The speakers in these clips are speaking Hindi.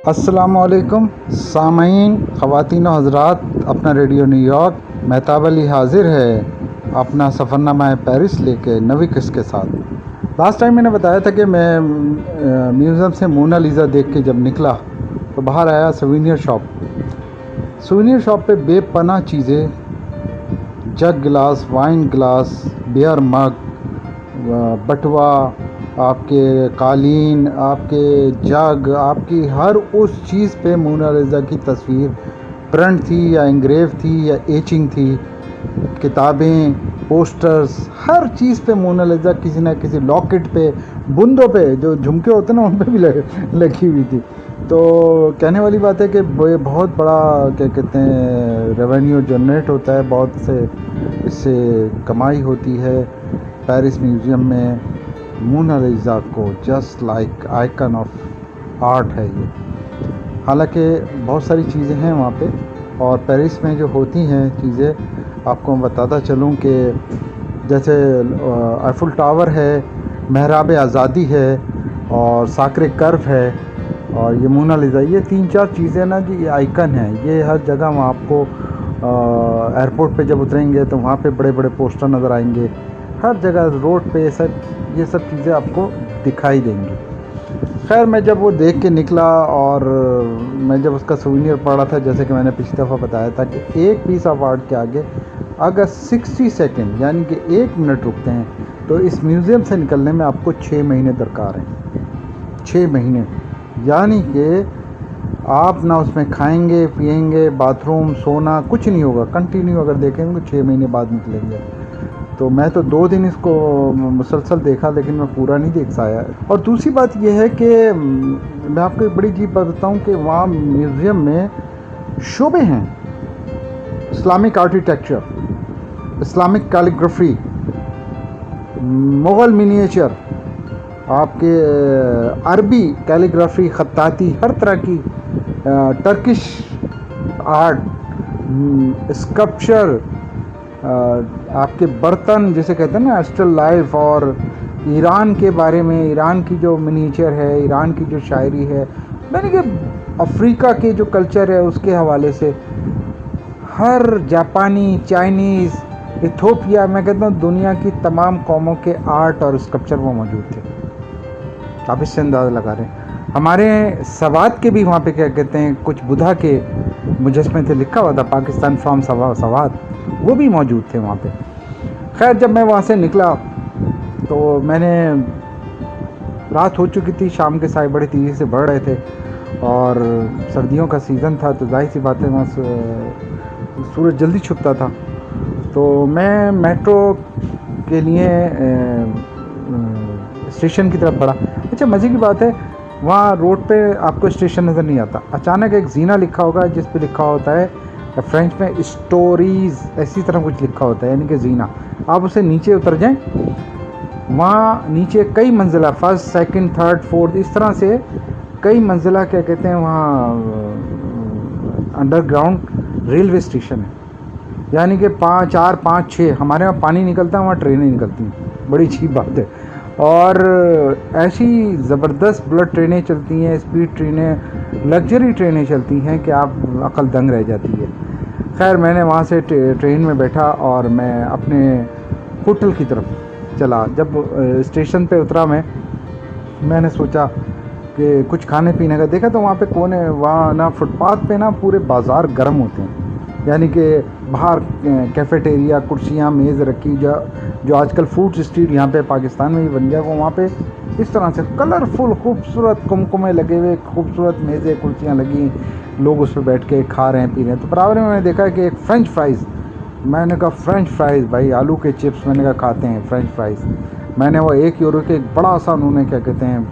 अस्सलामुअलैकुम सामीन, ख़वातीन और हज़रात, अपना रेडियो न्यूयॉर्क मेहताब अली हाजिर है अपना सफ़रनामा पेरिस लेके नवी किस्त के साथ। लास्ट टाइम मैंने बताया था कि मैं म्यूज़ियम से मोना लिज़ा देख के जब निकला तो बाहर आया सूवेनिर शॉप पे बेपनाह चीज़ें, जग गिलास, वाइन ग्लास, बियर मग, बटवा, आपके कालीन, आपके जग, आपकी हर उस चीज़ पे मोना लिज़ा की तस्वीर प्रिंट थी या इंग्रेव थी या एचिंग थी। किताबें, पोस्टर्स, हर चीज़ पे मोना लिज़ा किसी न किसी लॉकेट पे, बूंदों पे, जो झुमके होते हैं ना उन पे भी लगी हुई थी। तो कहने वाली बात है कि ये बहुत बड़ा क्या कहते हैं रेवेन्यू जनरेट होता है, बहुत से इससे कमाई होती है। पेरिस म्यूज़ियम में मोना लिज़ा को just like icon of art है ये। हालांकि बहुत सारी चीज़ें हैं वहाँ पे, और पेरिस में जो होती हैं चीज़ें आपको मैं बताता चलूँ कि जैसे आईफिल टावर है, महराब आज़ादी है और साकरे कर्व है और ये मोना लिज़ा, ये 3-4 चीज़ें ना जी ये आइकन है। ये हर जगह वहाँ आपको एयरपोर्ट पे जब उतरेंगे तो वहाँ पे बड़े बड़े पोस्टर नज़र आएंगे, हर जगह रोड पे ये सब चीज़ें आपको दिखाई देंगी। खैर मैं जब वो देख के निकला और मैं जब उसका सूवेनिर पढ़ा था, जैसे कि मैंने पिछली दफ़ा बताया था कि एक पीस ऑफ आर्ट के आगे अगर 60 सेकंड यानी कि 1 मिनट रुकते हैं तो इस म्यूज़ियम से निकलने में आपको 6 महीने दरकार हैं। 6 महीने यानी कि आप ना उसमें खाएंगे पिएंगे, बाथरूम, सोना कुछ नहीं होगा। कंटिन्यू अगर देखेंगे तो 6 महीने बाद निकलेंगे। तो मैं तो 2 दिन इसको मुसलसल देखा, लेकिन मैं पूरा नहीं देख पाया। और दूसरी बात यह है कि मैं आपको एक बड़ी अजीब बात बताऊँ कि वहाँ म्यूज़ियम में शोबे हैं, Islamic architecture, Islamic calligraphy, Mughal miniature, आपके अरबी कैलीग्राफी, ख़त्ताती, हर तरह की टर्किश आर्ट, स्कल्पचर, आपके बर्तन जिसे कहते हैं ना स्टिल लाइफ, और ईरान के बारे में, ईरान की जो मिनिएचर है, ईरान की जो शायरी है, मैंने कि अफ्रीका के जो कल्चर है उसके हवाले से हर जापानी, चाइनीज़, इथोपिया, मैं कहता हूँ दुनिया की तमाम कौमों के आर्ट और स्कल्पचर वो मौजूद थे। आप इससे अंदाज़ा लगा रहे हैं। हमारे सवात के भी वहाँ पे क्या कहते हैं कुछ बुधा के मुजस्मे थे, लिखा हुआ था पाकिस्तान फ्रॉम सवात, वो भी मौजूद थे वहाँ पे। खैर जब मैं वहाँ से निकला तो मैंने, रात हो चुकी थी, शाम के साए बड़े तेज़ी से बढ़ रहे थे और सर्दियों का सीज़न था, तो जाहिर सी बात है वहाँ सूरज जल्दी छुपता था। तो मैं मेट्रो के लिए स्टेशन की तरफ बढ़ा। अच्छा मज़े की बात है, वहाँ रोड पे आपको स्टेशन नज़र नहीं आता। अचानक एक जीना लिखा होगा जिस पे लिखा होता है फ्रेंच में स्टोरीज़, ऐसी तरह कुछ लिखा होता है, यानी कि जीना। आप उसे नीचे उतर जाएं, वहाँ नीचे कई मंजिला, फर्स्ट, सेकंड, थर्ड, फोर्थ, इस तरह से कई मंजिला क्या कहते हैं वहाँ अंडरग्राउंड रेलवे स्टेशन है। यानी कि 4, 5, 6 हमारे यहाँ पानी निकलता है, वहाँ ट्रेनें निकलती हैं। बड़ी अच्छी बात है। और ऐसी ज़बरदस्त बुलेट ट्रेनें चलती हैं, स्पीड ट्रेनें, लग्जरी ट्रेनें चलती हैं कि आप अकल दंग रह जाती है। खैर मैंने वहाँ से ट्रेन में बैठा और मैं अपने होटल की तरफ चला। जब स्टेशन पे उतरा मैंने सोचा कि कुछ खाने पीने का देखा, तो वहाँ पे कौन है, वहाँ ना फुटपाथ पे ना पूरे बाज़ार गर्म होते हैं, यानी कि बाहर कैफेटेरिया, कुर्सियाँ, मेज़ रखी, जो आजकल फूड स्ट्रीट यहाँ पे पाकिस्तान में भी बन गया, वो वहाँ पे इस तरह से कलरफुल खूबसूरत कुमकुमे लगे हुए, खूबसूरत मेज़ें कुर्सियाँ लगी, लोग उस पर बैठ के खा रहे हैं पी रहे हैं। तो बराबर में मैंने देखा कि एक फ़्रेंच फ्राइज़, मैंने कहा फ़्रेंच फ्राइज़ भाई, आलू के चिप्स, मैंने कहा खाते हैं फ़्रेंच फ्राइज़। मैंने वो 1 यूरो के एक बड़ा सा उन्होंने क्या कहते हैं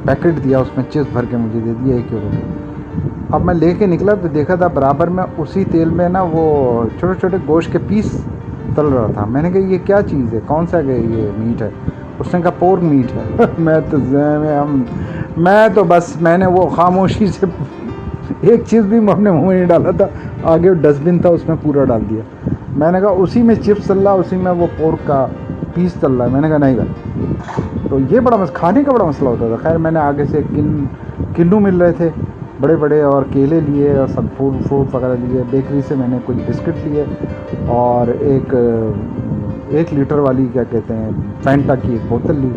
पैकेट दिया, उसमें चिप्स भर के मुझे दे दिया 1 यूरो के। अब मैं लेके निकला तो देखा था बराबर में उसी तेल में ना वो छोटे छोटे गोश्त के पीस तल रहा था। मैंने कहा ये क्या चीज़ है, कौन सा ये मीट है? उसने कहा पोर्क मीट है। मैं तो बस मैंने वो खामोशी से एक चीज़ भी अपने मुँह में नहीं डाला था, आगे डस्टबिन था उसमें पूरा डाल दिया। मैंने कहा उसी में चिप्स तल्ला, उसी में वो पोर्क का पीस तल रहा है। मैंने कहा नहीं भाई, तो ये बड़ा खाने का बड़ा मसला होता था। खैर मैंने आगे से किन्नू मिल रहे थे बड़े बड़े, और केले लिए और सब फ्रूट वगैरह लिए। बेकरी से मैंने कुछ बिस्किट लिए और एक लीटर वाली क्या कहते हैं फैंटा की एक बोतल ली,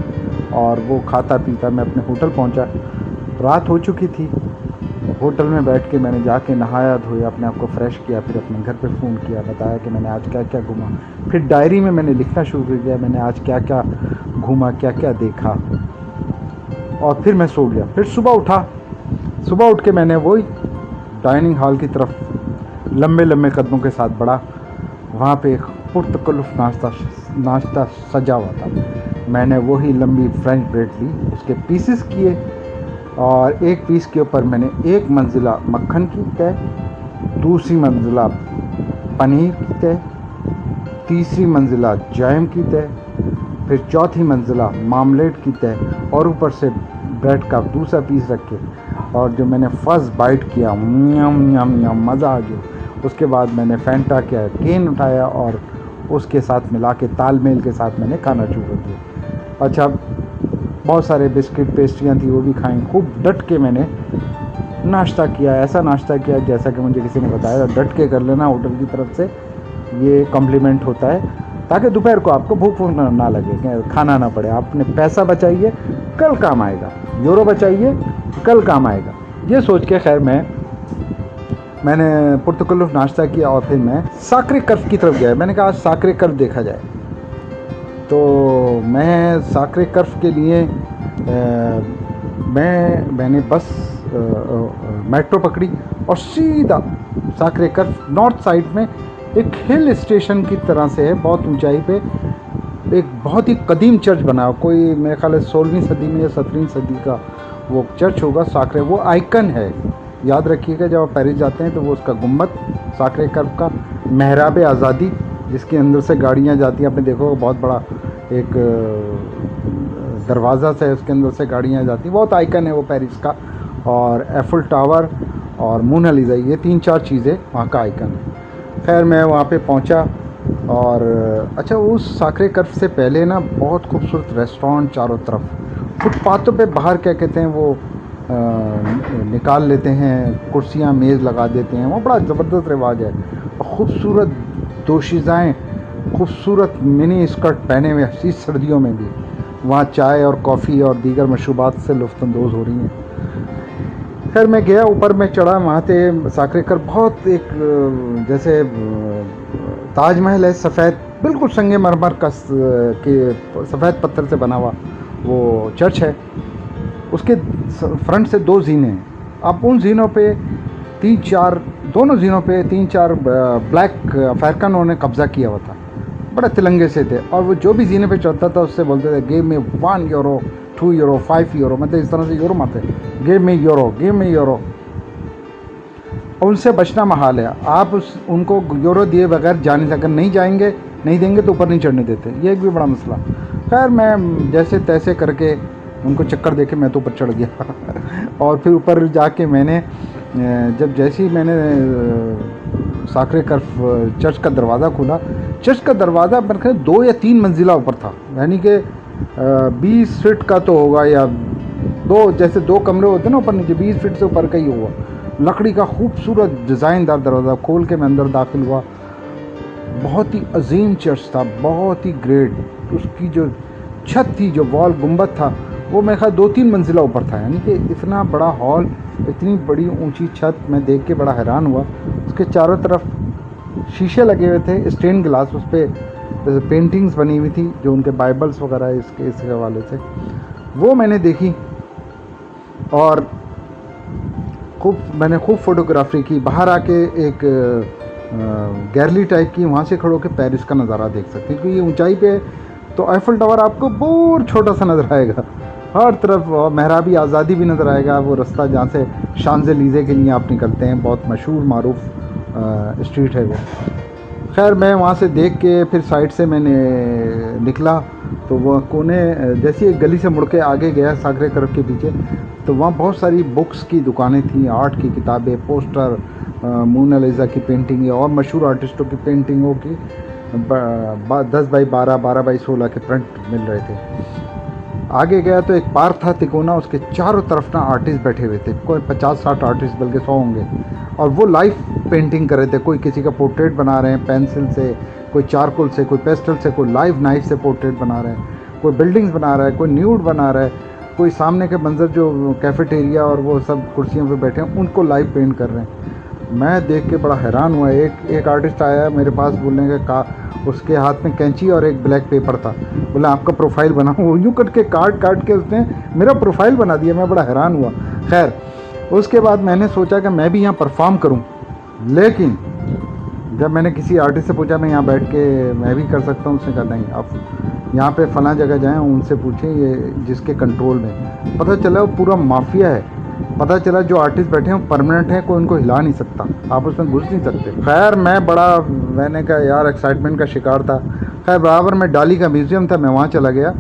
और वो खाता पीता मैं अपने होटल पहुंचा। रात हो चुकी थी। होटल में बैठ के मैंने जाके नहाया धोया, अपने आप को फ्रेश किया, फिर अपने घर पे फ़ोन किया, बताया कि मैंने आज क्या क्या घूमा। फिर डायरी में मैंने लिखना शुरू कर दिया, मैंने आज क्या क्या घूमा, क्या क्या देखा। और फिर मैं सो गया। फिर सुबह उठ के मैंने वही डाइनिंग हॉल की तरफ लंबे लंबे कदमों के साथ बढ़ा। वहाँ पे एक पुरतकल्लुफ़ नाश्ता सजा हुआ था। मैंने वही लंबी फ्रेंच ब्रेड ली, उसके पीसेस किए, और एक पीस के ऊपर मैंने एक मंजिला मक्खन की तय, दूसरी मंजिला पनीर की तय, तीसरी मंजिला जैम की तय, फिर चौथी मंजिला मामलेट की तय, और ऊपर से ब्रेड का दूसरा पीस रख के, और जो मैंने फर्स्ट बाइट किया, मज़ा आ गया। उसके बाद मैंने फैंटा का केन उठाया और उसके साथ मिला के तालमेल के साथ मैंने खाना शुरू कर दिया। अच्छा, बहुत सारे बिस्किट पेस्ट्रियाँ थी, वो भी खाई। खूब डट के मैंने नाश्ता किया, ऐसा नाश्ता किया जैसा कि मुझे किसी ने बताया, डट के कर लेना होटल की तरफ से, ये कॉम्प्लीमेंट होता है, ताकि दोपहर को आपको भूख ना लगे, खाना ना पड़े। आपने पैसा बचाइए, कल काम आएगा, यूरो बचाइए, कल काम आएगा, ये सोच के खैर मैंने पुरतकल्लुफ़ नाश्ता किया। और फिर मैं साकरे कर्फ की तरफ गया। मैंने कहा आज साकरे कर्फ देखा जाए। तो मैं साकरे कर्फ के लिए मैंने बस मेट्रो पकड़ी और सीधा साकरे कर्फ नॉर्थ साइड में एक हिल स्टेशन की तरह से है, बहुत ऊंचाई पे एक बहुत ही कदीम चर्च बना, कोई मेरे ख्याल है 16वीं सदी में या 17वीं सदी का वो चर्च होगा। साकरे वो आइकन है, याद रखिएगा जब आप पेरिस जाते हैं तो वो उसका गुम्बद साकरे कर्फ का, महराब आज़ादी जिसके अंदर से गाड़ियाँ जाती हैं, आपने देखो बहुत बड़ा एक दरवाज़ा से उसके अंदर से गाड़ियाँ जाती, बहुत आइकन है वो पेरिस का। और एफिल टावर और मोनालिसा, ये 3-4 चीज़ें वहाँ का आइकन है। खैर मैं वहाँ पे पहुँचा। और अच्छा, उस साकरे कर्फ से पहले ना बहुत खूबसूरत रेस्टोरेंट चारों तरफ, फुटपाथों पे बाहर क्या कहते हैं वो निकाल लेते हैं, कुर्सियाँ मेज़ लगा देते हैं, वो बड़ा ज़बरदस्त रिवाज है। खूबसूरत दोशीज़ाएँ, खूबसूरत मिनी स्कर्ट पहने हुए हंसी सर्दियों में भी वहाँ चाय और कॉफ़ी और दीगर मशरूबात से लुत्फ़अंदोज़ हो रही हैं। खैर मैं गया, ऊपर में चढ़ा, वहाँ से साकरे कर्फ बहुत एक जैसे ताजमहल है, सफ़ेद बिल्कुल संगमरमर का सफ़ेद पत्थर से बना हुआ वो चर्च है। उसके फ्रंट से 2 ज़ीने हैं। अब उन ज़ीनों पे 3-4 दोनों ज़ीनों पे 3-4 ब्लैक अफ़रीकनों ने कब्ज़ा किया हुआ था, बड़े तिलंगे से थे। और वो जो भी ज़ीने पे चढ़ता था उससे बोलते थे गेव में 1 यूरो, 2 यूरो, 5 यूरो, मतलब इस तरह से यूरो मारते, गेव में यूरो। उनसे बचना महाल है। आप उनको यूरो दिए बगैर जाने, अगर नहीं जाएंगे, नहीं देंगे तो ऊपर नहीं चढ़ने देते, ये एक भी बड़ा मसला। खैर मैं जैसे तैसे करके उनको चक्कर देके मैं तो ऊपर चढ़ गया। और फिर ऊपर जाके मैंने जैसे ही मैंने साकरे कर्फ चर्च का दरवाज़ा खोला, चर्च का दरवाज़ा मेरे ख्याल 2 या 3 मंजिला ऊपर था, यानी कि 20 फीट का तो होगा, या 2 जैसे 2 कमरे होते हैं ना ऊपर नीचे, 20 फीट से ऊपर का ही होगा। लकड़ी का खूबसूरत डिज़ाइनदार दरवाज़ा खोल के मैं अंदर दाखिल हुआ। बहुत ही अजीम चर्च था, बहुत ही ग्रेट। उसकी जो छत थी, जो वॉल गुंबद था, वो मेरे ख्याल 2-3 मंजिला ऊपर था, यानी कि इतना बड़ा हॉल, इतनी बड़ी ऊंची छत, मैं देख के बड़ा हैरान हुआ। उसके चारों तरफ शीशे लगे हुए थे, स्टेन ग्लास, उस पर पेंटिंग्स बनी हुई थी जो उनके बाइबल्स वगैरह इसके हवाले से, वो मैंने देखी। और मैंने खूब फोटोग्राफी की। बाहर आके एक गैलरी टाइप की, वहाँ से खड़े होकर पेरिस का नज़ारा देख सकते हैं, क्योंकि ये ऊंचाई पे तो एफिल टावर आपको बहुत छोटा सा नज़र आएगा हर तरफ। महराबी आज़ादी भी नज़र आएगा, वो रास्ता जहाँ से शांज़ेलीज़े के लिए आप निकलते हैं, बहुत मशहूर मारूफ स्ट्रीट है वो। खैर मैं वहाँ से देख के फिर साइड से मैंने निकला, तो वह कोने जैसी एक गली से मुड़ के आगे गया साकरे कर्फ के पीछे, तो वहाँ बहुत सारी बुक्स की दुकानें थी, आर्ट की किताबें, पोस्टर, मोनालिसा की पेंटिंग और मशहूर आर्टिस्टों की पेंटिंगों की 10 बाई 12, 12 बाई 16 के प्रिंट मिल रहे थे। आगे गया तो एक पार्क था तिकोना, उसके चारों तरफ ना आर्टिस्ट बैठे हुए थे, कोई 50-60 आर्टिस्ट बल्कि 100 होंगे, और वो लाइव पेंटिंग कर रहे थे। कोई किसी का पोर्ट्रेट बना रहे हैं पेंसिल से, कोई चारकोल से, कोई पेस्टल से, कोई लाइव नाइफ से पोर्ट्रेट बना रहे हैं, कोई बिल्डिंग्स बना रहा है, कोई न्यूड बना रहा है, कोई सामने के मंजर जो कैफेटेरिया और वो सब कुर्सियों पे बैठे हैं उनको लाइव पेंट कर रहे हैं। मैं देख के बड़ा हैरान हुआ। एक आर्टिस्ट आया मेरे पास बोलने का उसके हाथ में कैंची और एक ब्लैक पेपर था, बोला आपका प्रोफाइल बना। वो यूँ करके काट के उसने मेरा प्रोफाइल बना दिया। मैं बड़ा हैरान हुआ। खैर उसके बाद मैंने सोचा कि मैं भी यहाँ परफॉर्म करूँ, लेकिन जब मैंने किसी आर्टिस्ट से पूछा मैं यहाँ बैठ के मैं भी कर सकता हूँ, उसने कहा नहीं, आप यहाँ पे फ़लाँ जगह जाएँ, उनसे पूछें ये जिसके कंट्रोल में। पता चला वो पूरा माफिया है। पता चला जो आर्टिस्ट बैठे हैं वो परमानेंट है, कोई उनको हिला नहीं सकता, आप उसमें घुस नहीं सकते। खैर मैंने कहा यार एक्साइटमेंट का शिकार था। खैर बराबर में डाली का म्यूज़ियम था, मैं वहाँ चला गया।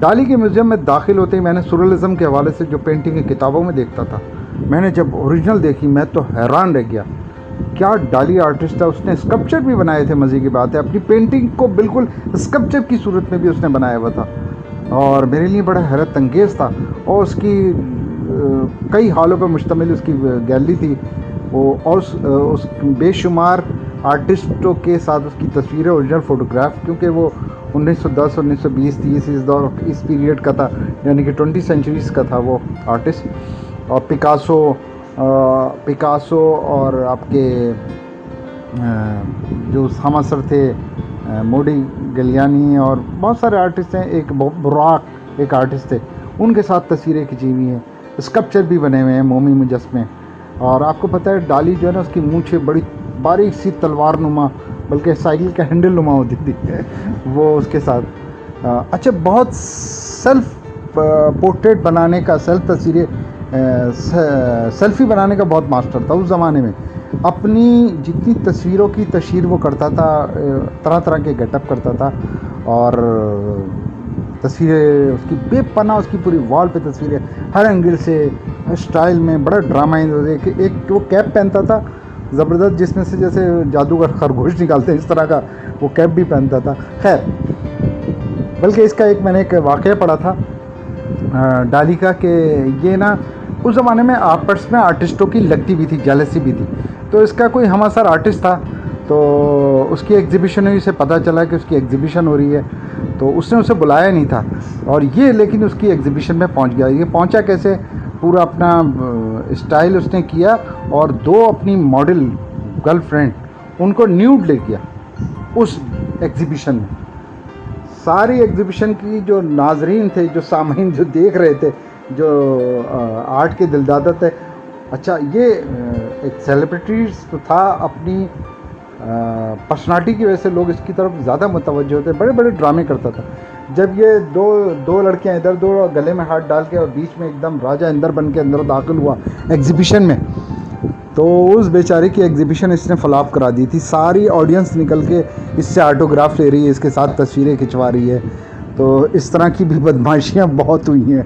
डाली के म्यूज़ियम में दाखिल होते ही मैंने सुरलिज़म के हवाले से जो पेंटिंग की किताबों में देखता था, मैंने जब ओरिजिनल देखी मैं तो हैरान रह गया। क्या डाली आर्टिस्ट था, उसने स्कल्पचर भी बनाए थे। मज़े की बात है, अपनी पेंटिंग को बिल्कुल स्कल्पचर की सूरत में भी उसने बनाया हुआ था, और मेरे लिए बड़ा हैरत अंगेज़ था। और उसकी कई हालों पर मुश्तमिल उसकी गैलरी थी वो, और उस बेशुमार आर्टिस्टों के साथ उसकी तस्वीरें, ओरिजिनल फ़ोटोग्राफ, क्योंकि वो 1910, 1920, 30 इस पीरियड का था, यानी कि 20 सेंचुरीज़ का था वो आर्टिस्ट। और पिकासो और आपके जो समासर थे मोडी गलियानी और बहुत सारे आर्टिस्ट हैं, एक बुराक एक आर्टिस्ट थे, उनके साथ तस्वीरें खिंची हुई हैं, स्कल्पचर भी बने हुए हैं, मोमी मुजस्मे। और आपको पता है डाली जो है ना, उसकी मूंछें बड़ी बारीक सी तलवार नुमा, बल्कि साइकिल का हैंडल नुमा होती थी वो उसके साथ। अच्छा, बहुत सेल्फ पोर्ट्रेट बनाने का, सेल्फी बनाने का बहुत मास्टर था उस ज़माने में। अपनी जितनी तस्वीरों की तशहीर वो करता था, तरह तरह के गेटअप करता था, और तस्वीरें उसकी बेपनाह, उसकी पूरी वॉल पे तस्वीरें, हर एंगल से, हर स्टाइल में, बड़ा ड्रामा। एक वो कैप पहनता था ज़बरदस्त, जिसमें से जैसे जादूगर खरगोश निकालते हैं इस तरह का वो कैप भी पहनता था। खैर, बल्कि इसका मैंने एक वाक़या पढ़ा था डाली का, कि ये ना उस ज़माने में आपस में आर्टिस्टों की लगती भी थी, जेलसी भी थी। तो इसका कोई हमासर आर्टिस्ट था, तो उसकी एग्ज़िबिशन हुई, उसे पता चला कि उसकी एग्ज़िबिशन हो रही है, तो उसने उसे बुलाया नहीं था, और ये लेकिन उसकी एग्ज़िबिशन में पहुंच गया। ये पहुंचा कैसे, पूरा अपना स्टाइल उसने किया, और 2 अपनी मॉडल गर्लफ्रेंड उनको न्यूड ले गया उस एग्ज़िबिशन में। सारी एग्ज़िबिशन की जो नाजरीन थे, जो सामीन, जो देख रहे थे, जो आर्ट के दिलदादा थे, अच्छा ये एक सेलिब्रिटीज़ तो था, अपनी पर्सनालिटी की वजह से लोग इसकी तरफ ज़्यादा मुतवज्जो होते, बड़े बड़े ड्रामे करता था। जब ये दो लड़कियां इधर, 2 गले में हाथ डाल के और बीच में एकदम राजा इंदर बन के अंदर दाखिल हुआ एग्ज़िबिशन में, तो उस बेचारे की एग्ज़िबिशन इसने फ्लॉप करा दी थी। सारी ऑडियंस निकल के इससे ऑटोग्राफ ले रही है, इसके साथ तस्वीरें खिंचवा रही है। तो इस तरह की भी बदमाशियाँ बहुत हुई हैं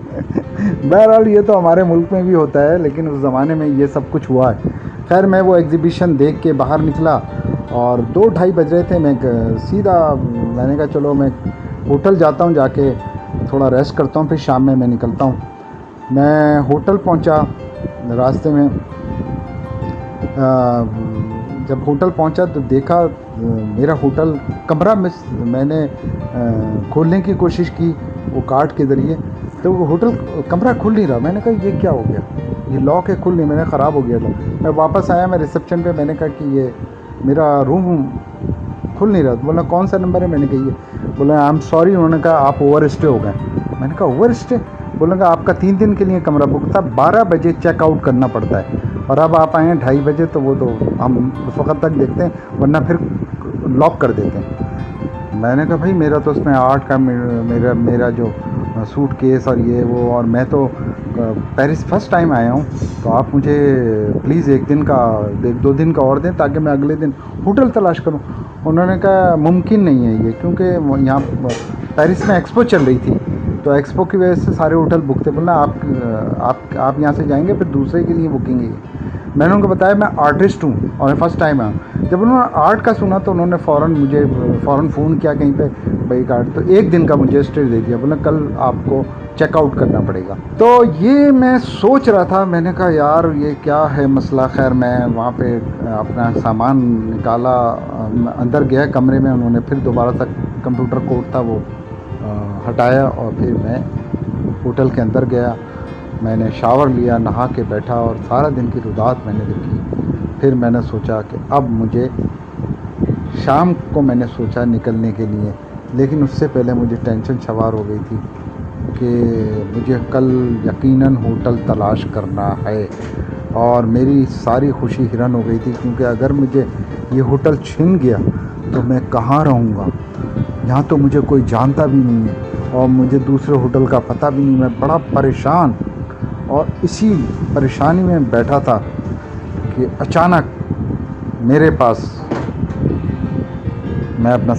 बहरहाल ये तो हमारे मुल्क में भी होता है, लेकिन उस ज़माने में ये सब कुछ हुआ है। खैर मैं वो एग्ज़िबिशन देख के बाहर निकला, और 2-2:30 बज रहे थे। मैंने कहा चलो मैं होटल जाता हूँ, जाके थोड़ा रेस्ट करता हूँ, फिर शाम में मैं निकलता हूँ। मैं होटल पहुँचा, रास्ते में जब होटल पहुंचा तो देखा मेरा होटल कमरा मैंने खोलने की कोशिश की वो कार्ड के ज़रिए, तो वो होटल कमरा खुल नहीं रहा। मैंने कहा ये क्या हो गया, ये लॉक है, खुल नहीं, मैंने ख़राब हो गया था। मैं वापस आया, मैं रिसेप्शन पे, मैंने कहा कि ये मेरा रूम खुल नहीं रहा। बोला कौन सा नंबर है, मैंने कहा ये। बोला आई एम सॉरी, उन्होंने कहा आप ओवर स्टे हो गए। मैंने कहा ओवर स्टे? बोलेगा आपका 3 दिन के लिए कमरा बुक था, 12 बजे चेकआउट करना पड़ता है, और अब आप आए हैं 2:30 बजे, तो वो तो हम उस वक्त तक देखते हैं, वरना फिर लॉक कर देते हैं। मैंने कहा भाई मेरा तो उसमें आर्ट का मेरा जो सूट केस और ये वो, और मैं तो पेरिस फर्स्ट टाइम आया हूँ, तो आप मुझे प्लीज़ 2 दिन का और दें ताकि मैं अगले दिन होटल तलाश करूँ। उन्होंने कहा मुमकिन नहीं है ये, क्योंकि यहाँ पेरिस में एक्सपो चल रही थी, तो एक्सपो की वजह से सारे होटल बुक थे। बोला आप यहाँ से जाएंगे फिर दूसरे के लिए बुकिंग है। मैंने उनको बताया मैं आर्टिस्ट हूँ और फर्स्ट टाइम आया। जब उन्होंने आर्ट का सुना तो उन्होंने फ़ौरन फ़ोन किया कहीं पे भाई कार्ड, तो 1 दिन का मुझे स्टे दे दिया, बोला कल आपको चेकआउट करना पड़ेगा। तो ये मैं सोच रहा था, मैंने कहा यार ये क्या है मसला। खैर मैं वहाँ पे अपना सामान निकाला, अंदर गया कमरे में, उन्होंने फिर दोबारा से कंप्यूटर कोड था वो हटाया और फिर मैं होटल के अंदर गया। मैंने शावर लिया, नहा के बैठा और सारा दिन की रुदात मैंने देखी। फिर मैंने सोचा कि अब मुझे शाम को मैंने सोचा निकलने के लिए, लेकिन उससे पहले मुझे टेंशन सवार हो गई थी कि मुझे कल यकीनन होटल तलाश करना है और मेरी सारी खुशी हिरन हो गई थी, क्योंकि अगर मुझे ये होटल छिन गया तो मैं कहाँ रहूँगा। यहाँ तो मुझे कोई जानता भी नहीं है और मुझे दूसरे होटल का पता भी नहीं। मैं बड़ा परेशान और इसी परेशानी में बैठा था कि अचानक मेरे पास मैं अपना